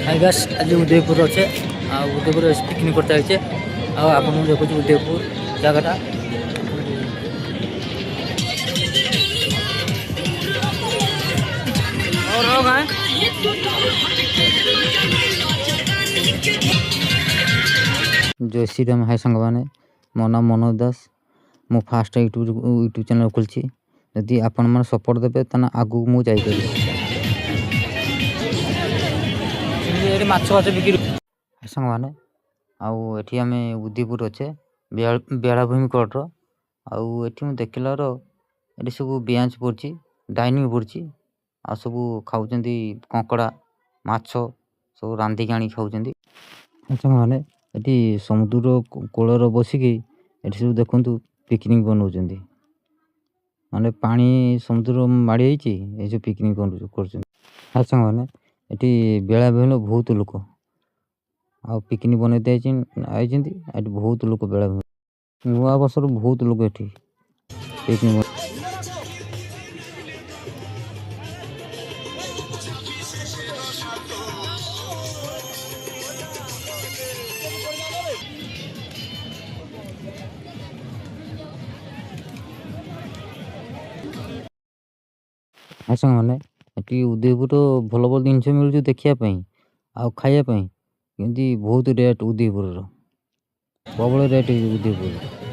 Hi guys आज उदयपुर अच्छे Udaipur picnic करते आइचे आप देखो उदयपुर जगटा जय श्री राम। हाय सांग मैंने मो नाम मनोज दास मु फास्ट यूट्यूब चैनल खोलची यदि आपण मन सपोर्ट देबे तना आगु मु जाई पारि माछ माछ बिक्री सांग मैंने आउ एठी आमे उदयपुर अच्छे बेलाभूमि कोर्टर आउ एठी मु देखिलार एठी सब बेंच पड़ची डाइनिंग पड़ची आ सब खाउचंदी कंकड़ा माछ सब रांधी आनी खाउचंदी सांग मैंने एठी समुद्र कोलर बसिकी एठी सब देखंतु पिकनिक बनाउचंदी माने पानी समुद्र माड़ी आइची ए जो पिकनिक करछंदी। सांग मैंने एठी बेलाभूमि बहुत लोक आ पिकनिक बनैते आइछंती एठी बहुत लोक बेलाभूमि नुआ बसर बहुत लोक एठी पिकनिक सांग मैंने एटी उदयपुर भल भल जिनस मिलूँ देखापी आ खायापी कि बहुत रेट उदयपुर प्रबल रेट उदयपुर।